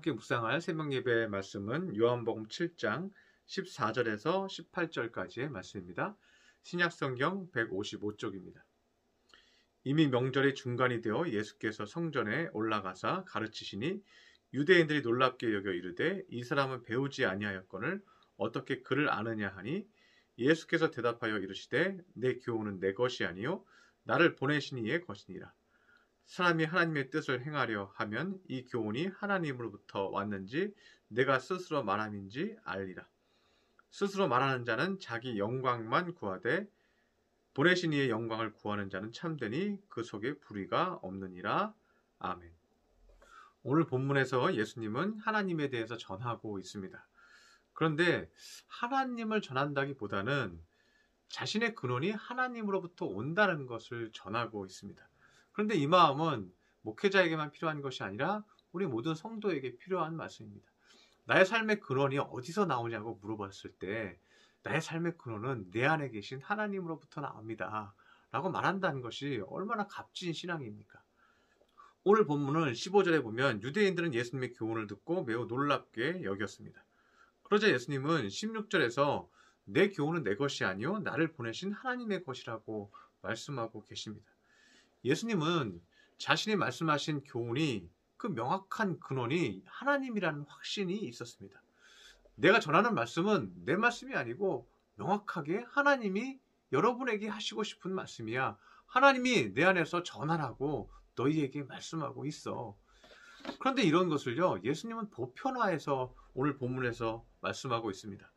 함께 묵상할 새벽 예배의 말씀은 요한복음 7장 14절에서 18절까지의 말씀입니다. 신약성경 155쪽입니다. 이미 명절이 중간이 되어 예수께서 성전에 올라가사 가르치시니 유대인들이 놀랍게 여겨 이르되 이 사람은 배우지 아니하였거늘 어떻게 그를 아느냐 하니 예수께서 대답하여 이르시되 내 교훈은 내 것이 아니요 나를 보내신 이의 것이니라. 사람이 하나님의 뜻을 행하려 하면 이 교훈이 하나님으로부터 왔는지 내가 스스로 말함인지 알리라. 스스로 말하는 자는 자기 영광만 구하되 보내신 이의 영광을 구하는 자는 참되니 그 속에 불의가 없느니라. 아멘. 오늘 본문에서 예수님은 하나님에 대해서 전하고 있습니다. 그런데 하나님을 전한다기보다는 자신의 근원이 하나님으로부터 온다는 것을 전하고 있습니다. 그런데 이 마음은 목회자에게만 필요한 것이 아니라 우리 모든 성도에게 필요한 말씀입니다. 나의 삶의 근원이 어디서 나오냐고 물어봤을 때 나의 삶의 근원은 내 안에 계신 하나님으로부터 나옵니다 라고 말한다는 것이 얼마나 값진 신앙입니까? 오늘 본문은 15절에 보면 유대인들은 예수님의 교훈을 듣고 매우 놀랍게 여겼습니다. 그러자 예수님은 16절에서 내 교훈은 내 것이 아니요 나를 보내신 하나님의 것이라고 말씀하고 계십니다. 예수님은 자신이 말씀하신 교훈이 그 명확한 근원이 하나님이라는 확신이 있었습니다. 내가 전하는 말씀은 내 말씀이 아니고 명확하게 하나님이 여러분에게 하시고 싶은 말씀이야. 하나님이 내 안에서 전하라고 너희에게 말씀하고 있어. 그런데 이런 것을요, 예수님은 보편화해서 오늘 본문에서 말씀하고 있습니다.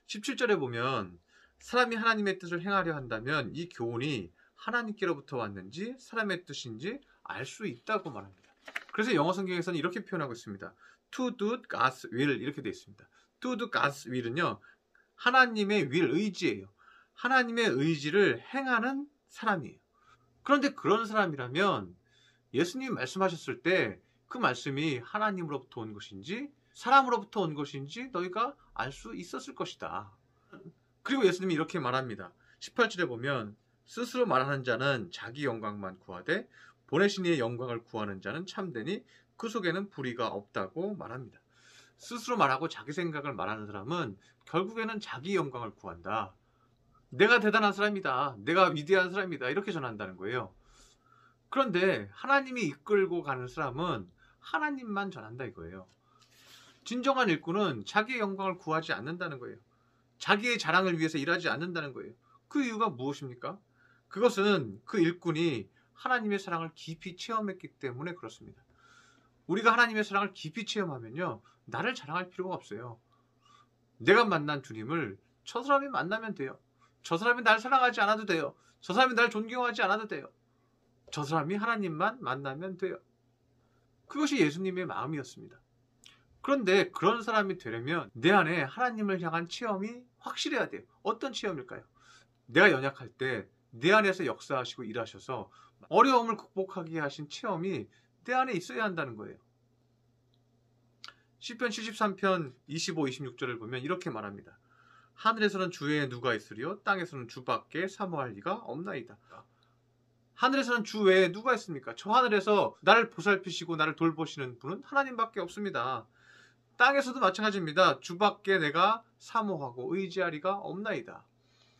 17절에 보면 사람이 하나님의 뜻을 행하려 한다면 이 교훈이 하나님께로부터 왔는지 사람의 뜻인지 알 수 있다고 말합니다. 그래서 영어 성경에서는 이렇게 표현하고 있습니다. To do God's will 이렇게 되어 있습니다. To do God's will은요, 하나님의 will, 의지예요. 하나님의 의지를 행하는 사람이에요. 그런데 그런 사람이라면 예수님이 말씀하셨을 때 그 말씀이 하나님으로부터 온 것인지 사람으로부터 온 것인지 너희가 알 수 있었을 것이다. 그리고 예수님이 이렇게 말합니다. 18절에 보면 스스로 말하는 자는 자기 영광만 구하되 보내신 이의 영광을 구하는 자는 참되니 그 속에는 불의가 없다고 말합니다. 스스로 말하고 자기 생각을 말하는 사람은 결국에는 자기 영광을 구한다. 내가 대단한 사람이다. 내가 위대한 사람이다. 이렇게 전한다는 거예요. 그런데 하나님이 이끌고 가는 사람은 하나님만 전한다 이거예요. 진정한 일꾼은 자기의 영광을 구하지 않는다는 거예요. 자기의 자랑을 위해서 일하지 않는다는 거예요. 그 이유가 무엇입니까? 그것은 그 일꾼이 하나님의 사랑을 깊이 체험했기 때문에 그렇습니다. 우리가 하나님의 사랑을 깊이 체험하면요, 나를 자랑할 필요가 없어요. 내가 만난 주님을 저 사람이 만나면 돼요. 저 사람이 날 사랑하지 않아도 돼요. 저 사람이 날 존경하지 않아도 돼요. 저 사람이 하나님만 만나면 돼요. 그것이 예수님의 마음이었습니다. 그런데 그런 사람이 되려면 내 안에 하나님을 향한 체험이 확실해야 돼요. 어떤 체험일까요? 내가 연약할 때 내 안에서 역사하시고 일하셔서 어려움을 극복하게 하신 체험이 내 안에 있어야 한다는 거예요. 시편 73편 25, 26절을 보면 이렇게 말합니다. 하늘에서는 주 외에 누가 있으리요? 땅에서는 주밖에 사모할 리가 없나이다. 하늘에서는 주 외에 누가 있습니까? 저 하늘에서 나를 보살피시고 나를 돌보시는 분은 하나님밖에 없습니다. 땅에서도 마찬가지입니다. 주밖에 내가 사모하고 의지할 리가 없나이다.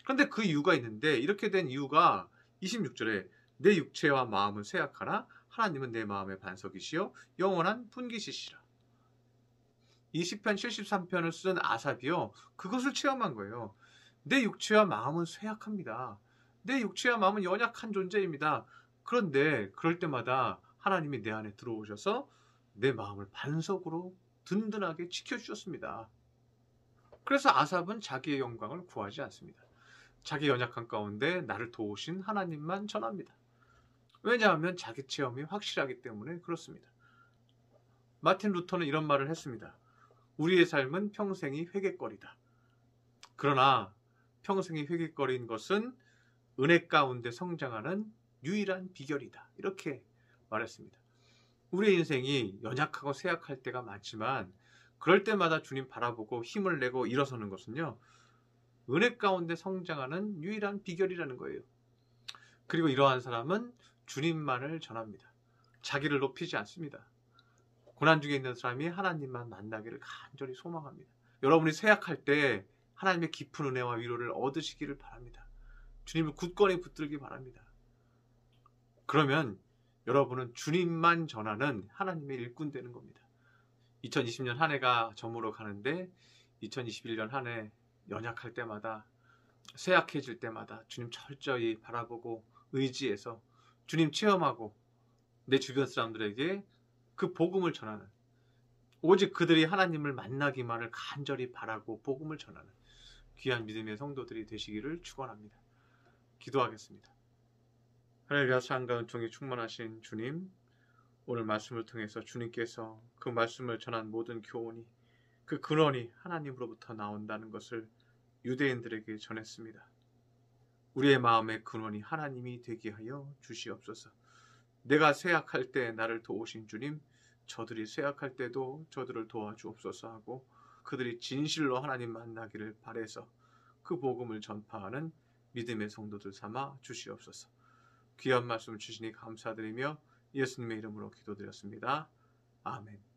그런데 그 이유가 있는데 이렇게 된 이유가 26절에 내 육체와 마음은 쇠약하나 하나님은 내 마음의 반석이시여 영원한 분깃이시라. 이 시편 73편을 쓴 아삽이요, 그것을 체험한 거예요. 내 육체와 마음은 쇠약합니다. 내 육체와 마음은 연약한 존재입니다. 그런데 그럴 때마다 하나님이 내 안에 들어오셔서 내 마음을 반석으로 든든하게 지켜주셨습니다. 그래서 아삽은 자기의 영광을 구하지 않습니다. 자기 연약한 가운데 나를 도우신 하나님만 전합니다. 왜냐하면 자기 체험이 확실하기 때문에 그렇습니다. 마틴 루터는 이런 말을 했습니다. 우리의 삶은 평생이 회개거리다. 그러나 평생이 회개거린 것은 은혜 가운데 성장하는 유일한 비결이다. 이렇게 말했습니다. 우리의 인생이 연약하고 쇠약할 때가 많지만 그럴 때마다 주님 바라보고 힘을 내고 일어서는 것은요, 은혜 가운데 성장하는 유일한 비결이라는 거예요. 그리고 이러한 사람은 주님만을 전합니다. 자기를 높이지 않습니다. 고난 중에 있는 사람이 하나님만 만나기를 간절히 소망합니다. 여러분이 쇠약할 때 하나님의 깊은 은혜와 위로를 얻으시기를 바랍니다. 주님을 굳건히 붙들기 바랍니다. 그러면 여러분은 주님만 전하는 하나님의 일꾼 되는 겁니다. 2020년 한 해가 저물어 가는데 2021년 한 해 연약할 때마다 쇠약해질 때마다 주님 철저히 바라보고 의지해서 주님 체험하고 내 주변 사람들에게 그 복음을 전하는, 오직 그들이 하나님을 만나기만을 간절히 바라고 복음을 전하는 귀한 믿음의 성도들이 되시기를 축원합니다. 기도하겠습니다. 하늘과 산과 은총이 충만하신 주님, 오늘 말씀을 통해서 주님께서 그 말씀을 전한 모든 교훈이, 그 근원이 하나님으로부터 나온다는 것을 유대인들에게 전했습니다. 우리의 마음의 근원이 하나님이 되게 하여 주시옵소서. 내가 쇠약할 때 나를 도우신 주님, 저들이 쇠약할 때도 저들을 도와주옵소서 하고 그들이 진실로 하나님 만나기를 바라서 그 복음을 전파하는 믿음의 성도들 삼아 주시옵소서. 귀한 말씀을 주시니 감사드리며 예수님의 이름으로 기도드렸습니다. 아멘.